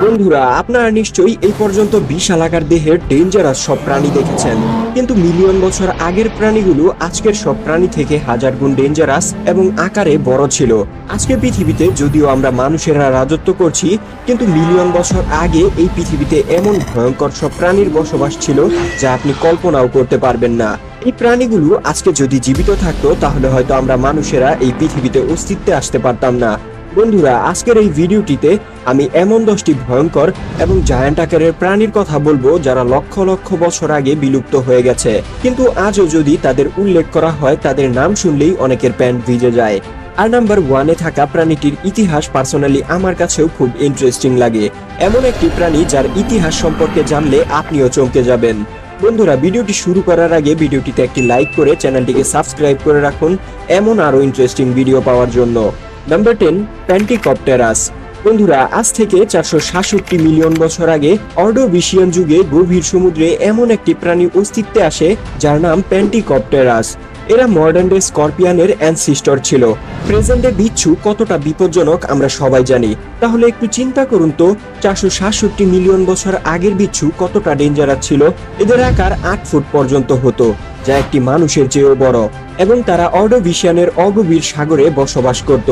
বন্ধুরা, আপনারা নিশ্চয়ই এই পর্যন্ত বিশাল আকার দেহের ডেঞ্জারাস সব প্রাণী দেখেছেন, কিন্তু মিলিয়ন বছর আগের প্রাণীগুলো আজকের সব প্রাণী থেকে হাজার গুণ ডেঞ্জারাস এবং আকারে বড় ছিল। আজকে পৃথিবীতে যদিও আমরা মানুষেরা রাজত্ব করছি, কিন্তু মিলিয়ন বছর আগে এই পৃথিবীতে এমন ভয়ঙ্কর সব প্রাণীর বসবাস ছিল যা আপনি কল্পনাও করতে পারবেন না। এই প্রাণীগুলো আজকে যদি জীবিত থাকতো তাহলে হয়তো আমরা মানুষেরা এই পৃথিবীতে অস্তিত্বে আসতে পারতাম না। বন্ধুরা, আজকের এই ভিডিওটিতে আমি এমন 10টি ভয়ঙ্কর এবং জায়ান্ট আকারের প্রাণীর কথা বলবো যারা লক্ষ লক্ষ বছর আগে বিলুপ্ত হয়ে গেছে, কিন্তু আজও যদি তাদের উল্লেখ করা হয় তাদের নাম শুনলেই অনেকের প্যান্ট ভিজে যায়। আর নাম্বার 1-এ থাকা প্রাণীটির ইতিহাস পার্সোনালি আমার কাছেও খুব ইন্টারেস্টিং লাগে। এমন একটি প্রাণী যার ইতিহাস সম্পর্কে জানলে আপনিও চমকে যাবেন। বন্ধুরা, ভিডিওটি শুরু করার আগে ভিডিওটিতে একটি লাইক করে চ্যানেলটিকে সাবস্ক্রাইব করে রাখুন এমন আরো ইন্টারেস্টিং ভিডিও পাওয়ার জন্য। নাম্বার 10, প্যান্টিকপ্টেরাস। বন্ধুরা, আজ থেকে 467 মিলিয়ন বছর আগে অর্ডোভিশিয়ান যুগে গভীর সমুদ্রে এমন একটি প্রাণী অস্তিত্বে আসে যার নাম প্যান্টিকপ্টেরাস। এরা মডার্ন ডে স্করপিয়নের অ্যানসিস্টর ছিল। প্রেজেন্টে বিচ্ছু কতটা বিপজ্জনক আমরা সবাই জানি, তাহলে একটু চিন্তা করুন তো 467 মিলিয়ন বছর আগের বিচ্ছু কতটা ডেঞ্জারাস ছিল। এদের আকার 8 ফুট পর্যন্ত হতো, যা একটি মানুষের চেয়েও বড়, এবং তারা অর্ডোভিশিয়ানের অগভীর সাগরে বসবাস করত।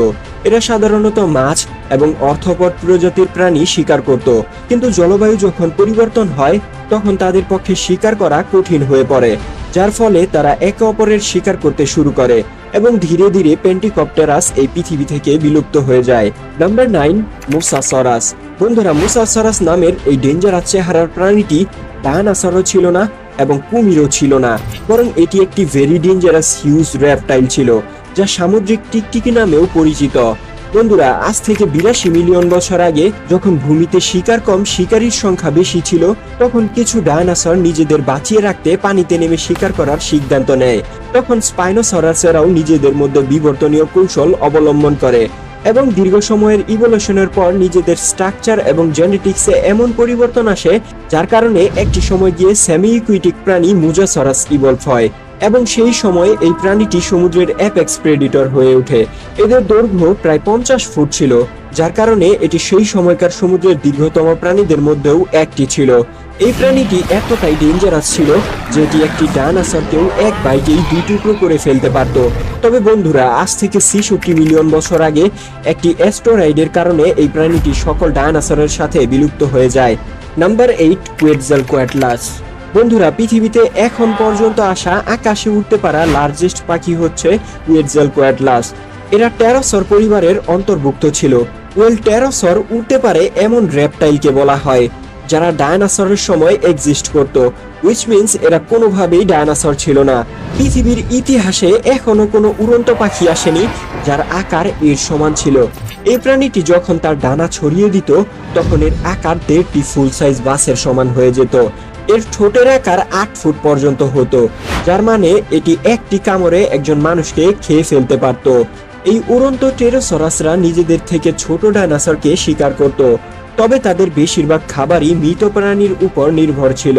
এরা সাধারণত মাছ এবং অর্থোপড প্রজাতির প্রাণী শিকার করত, কিন্তু জলবায়ু যখন পরিবর্তন হয় তখন তাদের পক্ষে শিকার করা কঠিন হয়ে পড়ে, যার ফলে তারা একে অপরের শিকার করতে শুরু করে এবং ধীরে ধীরে প্যান্টিকপ্টেরাস এই পৃথিবী থেকে বিলুপ্ত হয়ে যায়। Number 9, Mosasaurus. বন্ধুরা, মোসাসরাস নামের এই ডেঞ্জারাস চেহারার প্রাণীটি ডায়নোসরও ছিল না এবং কুমিরও ছিল না, বরং এটি একটি ভেরি ডেঞ্জারাস হিউজ রেপটাইল ছিল যা সামুদ্রিক টিকটিকি নামেও পরিচিত। বন্ধুরা, আজ থেকে 82 মিলিয়ন বছর আগে যখন ভূমিতে শিকার কম শিকারীর সংখ্যা বেশি ছিল, তখন কিছু ডায়নোসর নিজেদের বাঁচিয়ে রাখতে পানিতে নেমে শিকার করার সিদ্ধান্ত নেয়। তখন স্পাইনোসরাসেরাও নিজেদের মধ্যে বিবর্তনীয় কৌশল অবলম্বন করে এবং দীর্ঘ সময়ের ইভলিউশনের পর নিজেদের স্ট্রাকচার এবং জেনেটিক্সে এমন পরিবর্তন আসে যার কারণে একটি সময় গিয়ে সেমি ইকুইটিক প্রাণী মুজাসরাস ইভলভ হয়, এবং সেই সময় এই প্রাণীটি সমুদ্রের অ্যাপেক্স প্রেডিটর হয়ে ওঠে। এদের দৈর্ঘ্য প্রায় 50 ফুট ছিল, যার কারণে এটি সেই সময়কার সমুদ্রের দীর্ঘতম প্রাণীদের মধ্যেও একটি ছিল। এই প্রাণীটি এতটাই ডেঞ্জারাস ছিল যে এটি একটি ডায়নোসরকেও এক বাইটেই 2 টুকরো করে ফেলতে পারত। তবে বন্ধুরা, আজ থেকে 66 মিলিয়ন বছর আগে একটি অ্যাস্টেরয়েডের কারণে এই প্রাণীটি সকল ডায়নোসরের সাথে বিলুপ্ত হয়ে যায়। নাম্বার 8, কুয়েটজালকোয়াটলাস। বন্ধুরা, পৃথিবীতে এখন পর্যন্ত আসা আকাশে উঠতে পারা লার্জেস্ট পাখি হচ্ছে কুয়েটজালকোয়াটলাস। এরা টেরোসর পরিবারের অন্তর্ভুক্ত ছিল। টেরোসর উঠতে পারে এমন রেপটাইলকে বলা হয় যারা ডায়নোসরের সময় এক্সিস্ট করত, হুইচ মিন্স এরা কোনোভাবেই ডায়নোসর ছিল না। পৃথিবীর ইতিহাসে এখনো কোনো উড়ন্ত পাখি আসেনি যার আকার এর সমান ছিল। এই প্রাণীটি যখন তার ডানা ছড়িয়ে দিত তখন এর আকার 1.5টি ফুল সাইজ বাসের সমান হয়ে যেত। এর ঠোঁটের আকার 8 ফুট পর্যন্ত হতো, যার মানে এটি একটি কামড়ে একজন মানুষকে খেয়ে ফেলতে পারত। এই উড়ন্ত টেরোসরাসরা নিজেদের থেকে ছোট ডায়নোসরকে শিকার করত, তবে তাদের বেশিরভাগ খাবারই মৃত প্রাণীর উপর নির্ভর ছিল।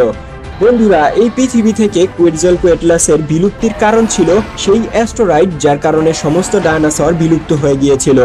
বন্ধুরা, এই পৃথিবী থেকে কুয়েটজালকোয়াটলাসের বিলুপ্তির কারণ ছিল সেই অ্যাস্টেরয়েড যার কারণে সমস্ত ডায়নোসর বিলুপ্ত হয়ে গিয়েছিল।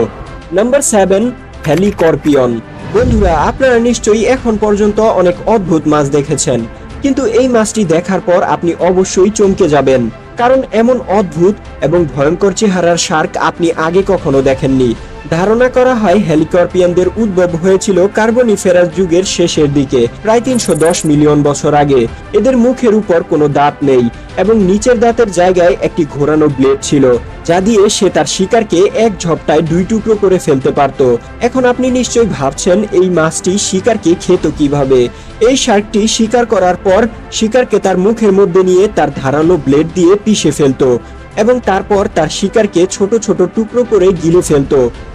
নাম্বার 7, হেলিকর্পিয়ন। বন্ধুরা, আপনারা নিশ্চয়ই এখন পর্যন্ত অনেক অদ্ভুত মাছ দেখেছেন, কিন্তু এই মাছটি দেখার পর আপনি অবশ্যই চমকে যাবেন, কারণ এমন অদ্ভুত এবং ভয়ঙ্কর চেহারার শার্ক আপনি আগে কখনো দেখেননি। ধারণা করা হয় হেলিকর্পিয়নদের উদ্ভব হয়েছিল কার্বনিফেরাস যুগের শেষের দিকে, প্রায় 310 মিলিয়ন বছর আগে। এদের মুখের উপর কোনো দাঁত নেই এবং নিচের দাঁতের জায়গায় একটি ঘোরানো ব্লেড ছিল, যা দিয়ে সে তার শিকারকে এক ঝপটায় 2 টুকরো করে ফেলতে পারত। এখন আপনি নিশ্চয়ই ভাবছেন এই মাছটি শিকারকে খেত কিভাবে। এই শার্কটি শিকার করার পর শিকারকে তার মুখের মধ্যে নিয়ে তার ধারালো ব্লেড দিয়ে পিষে ফেলত এবং তারপর তার শিকারকে ছোট ছোট টুকরো করে গিলে ফেলত।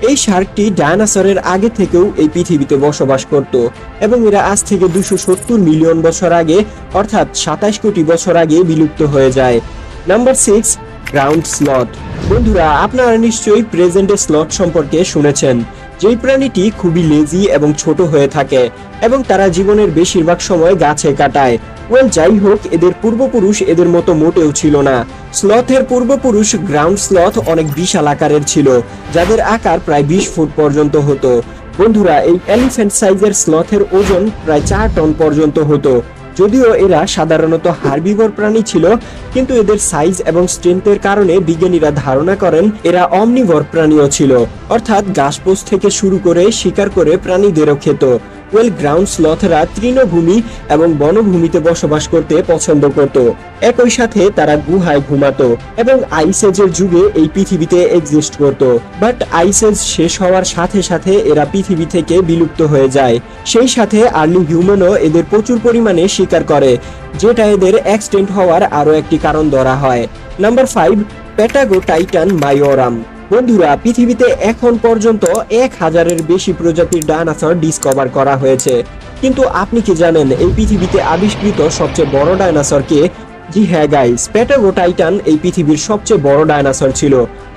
এই শার্কটি ডায়নোসরের আগে থেকেও এই পৃথিবীতে বসবাস করত এবং এরা আজ থেকে 270 মিলিয়ন বছর আগে অর্থাৎ 27 কোটি বছর আগে বিলুপ্ত হয়ে যায়। Number 6, ground sloth. বন্ধুরা, আপনারা নিশ্চয়ই প্রেজেন্টে স্লথ সম্পর্কে শুনেছেন, যেই প্রাণীটি খুবই লেজি এবং ছোট হয়ে থাকে এবং তারা জীবনের বেশিরভাগ সময় গাছে কাটায়। যাই হোক, এদের পূর্বপুরুষ এদের মতো মোটেও ছিল না। স্লথের পূর্বপুরুষ গ্রাউন্ড স্লথ অনেক বিশাল আকারের ছিল, যাদের আকার প্রায় 20 ফুট পর্যন্ত হতো। বন্ধুরা, এই এলিফ্যান্ট সাইজের স্লথের ওজন প্রায় 4 টন পর্যন্ত হতো। যদিও এরা সাধারণত হার্বিভোর প্রাণী ছিল, কিন্তু এদের সাইজ এবং স্ট্রেংথের কারণে বিজ্ঞানীরা ধারণা করেন এরা অমনিভোর প্রাণীও ছিল, অর্থাৎ ঘাসপোষ থেকে শুরু করে শিকার করে প্রাণীদেরও খেত। গ্রাউন্ড স্লথরা তৃণভূমি এবং বনভূমিতে বসবাস করতে পছন্দ করত। একই সাথে তারা গুহায় ঘুমাতো এবং আইস এজের যুগে এই পৃথিবীতে এক্সিস্ট করত। বাট আইস এজ শেষ হওয়ার সাথে সাথে এরা পৃথিবী থেকে বিলুপ্ত হয়ে যায়। সেই সাথে আর্লি হিউম্যানও এদের প্রচুর পরিমাণে শিকার করে, যেটা এদের এক্সটেন্ট হওয়ার আরো একটি কারণ ধরা হয়। নাম্বার 5, প্যাটাগোটাইটান মায়োরাম। বন্ধুরা, পৃথিবীতে এখন পর্যন্ত 1000-এর বেশি প্রজাতির ডায়নোসর ডিসকভার করা হয়েছে। কিন্তু আপনি কি জানেন এই পৃথিবীতে আবিষ্কৃত সবচেয়ে বড় ডায়নোসর কে? জি হ্যাঁ গাইস, প্যাটাগোটাইটান এই পৃথিবীর সবচেয়ে বড় ডায়নোসর ছিল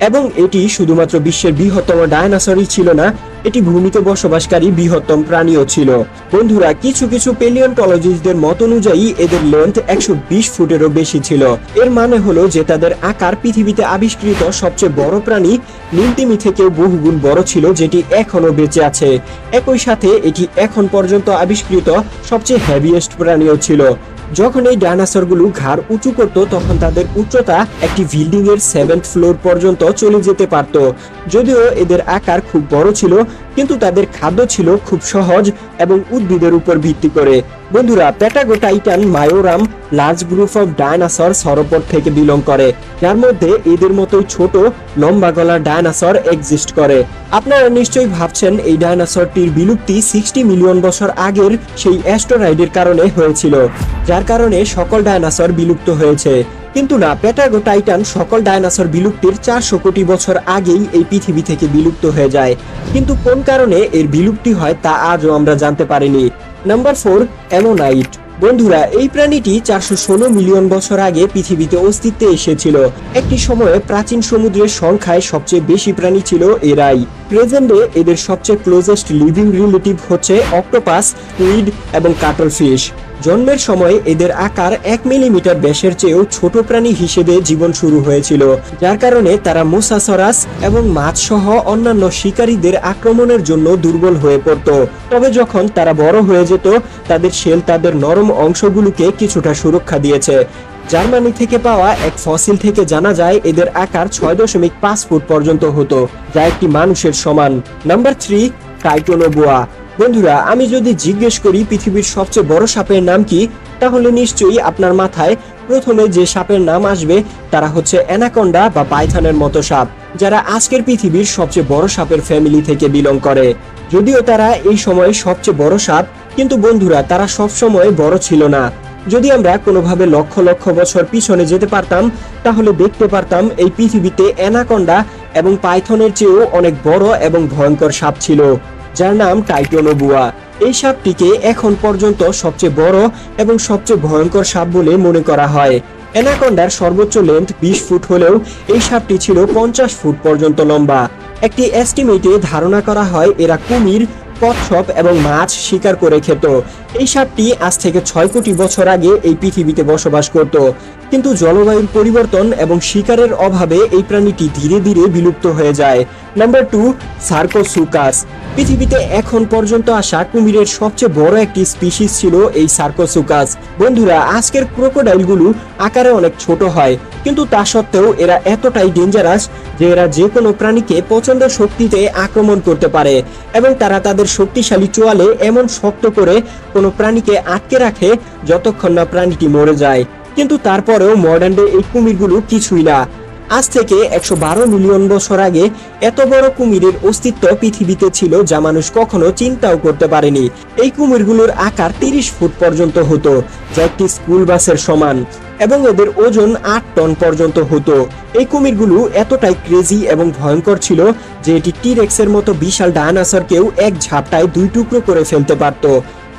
এবং এটি শুধুমাত্র বিশ্বের বৃহত্তম ডায়নোসরই ছিল না, এটি ভূমিতে বসবাসকারী বৃহত্তম প্রাণীও ছিল। বন্ধুরা, কিছু কিছু প্যালিওন্টোলজিস্টদের মত অনুযায়ী এদের লেন্থ 120 ফুটেরও বেশি ছিল। এর মানে হলো যে তাদের আকার পৃথিবীতে আবিষ্কৃত সবচেয়ে বড় প্রাণী নীলতিমি থেকেও বহুগুণ বড় ছিল, যেটি এখনো বেঁচে আছে। একই সাথে এটি এখন পর্যন্ত আবিষ্কৃত সবচেয়ে হেভিয়েস্ট প্রাণীও ছিল। যখন এই ডায়নোসরগুলো ঘাড় উঁচু করত, তখন তাদের উচ্চতা একটি বিল্ডিং এর 7th ফ্লোর পর্যন্ত চলে যেতে পারত। যদিও এদের আকার খুব বড় ছিল, কিন্তু তাদের খাদ্য ছিল খুব সহজ এবং উদ্ভিদের উপর ভিত্তি করে। বন্ধুরা, প্যাটাগোটাইটান মায়োরাম লার্জ গ্রুপ অফ ডায়নোসর সরোপর থেকে বিলং করে, যার মধ্যে এদের মতোই ছোট লম্বা গলার ডায়নোসর এক্সিস্ট করে। আপনারা নিশ্চয়ই ভাবছেন এই ডায়নোসরটির বিলুপ্তি 60 মিলিয়ন বছর আগের সেই অ্যাস্টেরয়েডের কারণে হয়েছিল, যার কারণে সকল ডায়নোসর বিলুপ্ত হয়েছে। কিন্তু না, প্যাটাগোটাইটান সকল ডায়নোসর বিলুপ্তির 400 কোটি বছর আগেই এই পৃথিবী থেকে বিলুপ্ত হয়ে যায়। কিন্তু কোন কারণে এর বিলুপ্তি হয় তা আজও আমরা জানতে পারিনি। Number 4, ammonite. বন্ধুরা, এই প্রাণীটি 416 মিলিয়ন বছর আগে পৃথিবীতে অস্তিত্বে এসেছিল। একটি সময়ে প্রাচীন সমুদ্রের সংখ্যায় সবচেয়ে বেশি প্রাণী ছিল এরাই। প্রেজেন্টে এদের সবচেয়ে ক্লোজেস্ট লিভিং রিলেটিভ হচ্ছে অক্টোপাস, স্কুইড এবং কাটলফিশ। জন্মের সময় এদের আকার 1 মিলিমিটার ব্যাসের চেয়েও ছোট প্রাণী হিসেবে জীবন শুরু হয়েছিল, যার কারণে তারা মোসাসরাস এবং মাছ সহ অন্যান্য শিকারীদের আক্রমণের জন্য দুর্বল হয়ে পড়ত। তবে যখন তারা বড় হয়ে যেত, তাদের শেল তাদের নরম অংশগুলোকে কিছুটা সুরক্ষা দিয়েছে। জার্মানি থেকে পাওয়া এক ফসিল থেকে জানা যায় এদের আকার 6.5 ফুট পর্যন্ত হতো, যা একটি মানুষের সমান। Number 3, Titanoboa. বন্ধুরা, আমি যদি জিজ্ঞেস করি পৃথিবীর সবচেয়ে বড় সাপের নাম কি, তাহলে নিশ্চয়ই আপনার মাথায় প্রথমে যে সাপের নাম আসবে তারা হচ্ছে অ্যানাকোন্ডা বা পাইথনের মতো সাপ, যারা আজকের পৃথিবীর সবচেয়ে বড় সাপের ফ্যামিলি থেকে বিলং করে। যদিও তারা এই সময় সবচেয়ে বড় সাপ, কিন্তু বন্ধুরা তারা সব সময় বড় ছিল না। যদি আমরা কোনোভাবে লক্ষ লক্ষ বছর পিছনে যেতে পারতাম, তাহলে দেখতে পারতাম এই পৃথিবীতে অ্যানাকোন্ডা এবং পাইথনের চেয়েও অনেক বড় এবং ভয়ঙ্কর সাপ ছিল, যার নাম টাইটানোবোয়া। এই সাপটিকে এখন পর্যন্ত সবচেয়ে বড় এবং সবচেয়ে ভয়ঙ্কর সাপ বলে মনে করা হয়। অ্যানাকোন্ডার সর্বোচ্চ লেন্থ 20 ফুট হলেও এই সাপটি ছিল 50 ফুট পর্যন্ত লম্বা। একটি এস্টিমেটে ধারণা করা হয় এরা কুমির, কচ্ছপ এবং মাছ শিকার করে খেত। এই সাপটি আজ থেকে 6 কোটি বছর আগে এই পৃথিবীতে বসবাস করত, কিন্তু জলবায়ুর পরিবর্তন এবং শিকারের অভাবে এই প্রাণীটি ধীরে ধীরে বিলুপ্ত হয়ে যায়। নাম্বার 2, সার্কোসুকাস। পৃথিবীতে এখন পর্যন্ত আসা কুমিরের সবচেয়ে বড় একটি স্পিসিস ছিল এই সার্কোসুকাস। বন্ধুরা, আজকের ক্রোকোডাইলগুলো আকারে অনেক ছোট হয়, কিন্তু তা সত্ত্বেও এরা এতটাই ডেঞ্জারাস যে এরা যে কোনো প্রাণীকে প্রচন্ড শক্তিতে আক্রমণ করতে পারে এবং তারা তাদের শক্তিশালী চোয়ালে এমন শক্ত করে কোনো প্রাণীকে আটকে রাখে যতক্ষণ না প্রাণীটি মরে যায়। কিন্তু তারপরেও মডার্ন ডে এই কুমিরগুলো কিছুই না। আজ থেকে 112 মিলিয়ন বছর আগে এত বড় কুমিরের অস্তিত্ব পৃথিবীতে ছিল, যা মানুষ কখনো চিন্তাও করতে পারেনি। এই কুমিরগুলোর আকার 30 ফুট পর্যন্ত হতো, যা একটি স্কুল বাসের সমান, এবং এদের ওজন 8 টন পর্যন্ত হতো। এই কুমিরগুলো এতটাই ক্রেজি এবং ভয়ঙ্কর ছিল যে এটি টি-রেক্সের মতো বিশাল ডায়নোসরকেও এক ঝাপটায় 2 টুকরো করে ফেলতে পারত।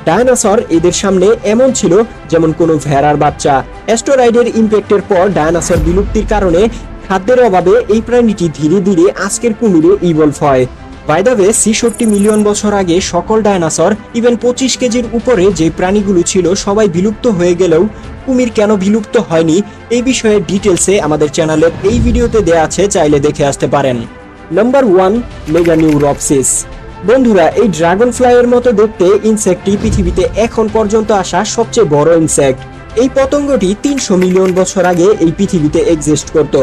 ডায়নোসর এদের সামনে এমন ছিল যেমন কোনো ভেড়ার বাচ্চা। অ্যাস্টেরয়েডের ইম্প্যাক্টের পর ডায়নোসর বিলুপ্তির কারণে খাদ্যের অভাবে এই প্রাণীটি ধীরে ধীরে আজকের কুমিরে ইভলভ হয়। বাই দ্য ওয়ে, 66 মিলিয়ন বছর আগে সকল ডায়নোসর, ইভেন 25 কেজির উপরে যে প্রাণীগুলো ছিল সবাই বিলুপ্ত হয়ে গেলেও কুমির কেন বিলুপ্ত হয়নি এই বিষয়ে ডিটেলসে আমাদের চ্যানেলের এই ভিডিওতে দেয়া আছে, চাইলে দেখে আসতে পারেন। নাম্বার 1, মেগানিউরোপসিস। বন্ধুরা, এই ড্রাগন ফ্লাইয়ের মতো দেখতে ইনসেক্টটি পৃথিবীতে এখন পর্যন্ত আসা সবচেয়ে বড় ইনসেক্ট। এই পতঙ্গটি 300 মিলিয়ন বছর আগে এই পৃথিবীতে এক্সিস্ট করত।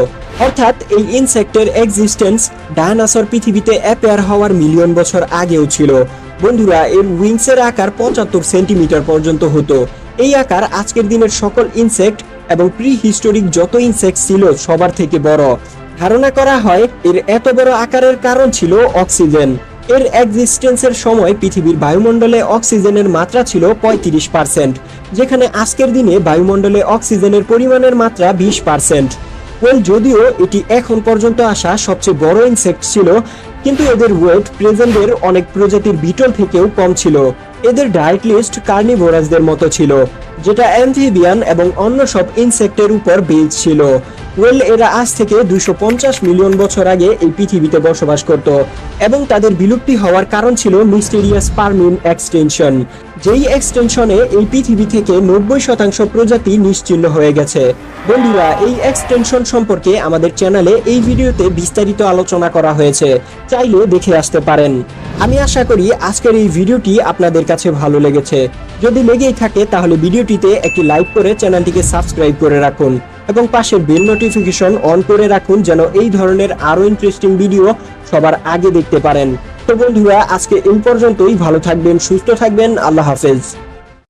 অর্থাৎ এই ইনসেক্টের এক্সিস্টেন্স ডায়নোসর পৃথিবীতে অ্যাপিয়ার হওয়ার মিলিয়ন বছর আগেও ছিল। বন্ধুরা, এর উইংসের আকার 75 সেন্টিমিটার পর্যন্ত হতো। এই আকার আজকের দিনের সকল ইনসেক্ট এবং প্রি হিস্টোরিক যত ইনসেক্ট ছিল সবার থেকে বড়। ধারণা করা হয় এর এত বড় আকারের কারণ ছিল অক্সিজেন। এর এক্সিস্টেন্সের সময় পৃথিবীর বায়ুমণ্ডলে অক্সিজেনের মাত্রা ছিল 35%, যেখানে আজকের দিনে বায়ুমণ্ডলে অক্সিজেনের পরিমাণের মাত্রা 20%। যদিও এটি এখন পর্যন্ত আসা সবচেয়ে বড় ইনসেক্ট ছিল, কিন্তু এদের ওয়েট প্রেজেন্টের অনেক প্রজাতির বিটল থেকেও কম ছিল। এদের ডায়েট লিস্ট কার্নিভোরাসদের মতো ছিল, যেটা অ্যাম্ফিবিয়ান এবং অন্য সব ইনসেক্টের উপর বেস ছিল। এরা আজ থেকে 250 মিলিয়ন বছর আগে এই পৃথিবীতে বসবাস করত এবং তাদের বিলুপ্তি হওয়ার কারণ ছিল মিস্টেরিয়াস পারমিন এক্সটেনশন, যেই এক্সটেনশনে এই পৃথিবী থেকে 90% প্রজাতি নিশ্চিহ্ন হয়ে গেছে। বন্ধুরা, এই এক্সটেনশন সম্পর্কে আমাদের চ্যানেলে এই ভিডিওতে বিস্তারিত আলোচনা করা হয়েছে, চাইলে দেখে আসতে পারেন। আমি আশা করি আজকের এই ভিডিওটি আপনাদের কাছে ভালো লেগেছে। যদি লেগেই থাকে তাহলে ভিডিওটিতে একটি লাইক করে চ্যানেলটিকে সাবস্ক্রাইব করে রাখুন এবং পাশের বেল নোটিফিকেশন অন করে রাখুন, যেন এই ধরনের আরো ইন্টারেস্টিং ভিডিও সবার আগে দেখতে পারেন। তো বন্ধুরা, আজকে এই পর্যন্তই। ভালো থাকবেন, সুস্থ থাকবেন। আল্লাহ হাফেজ।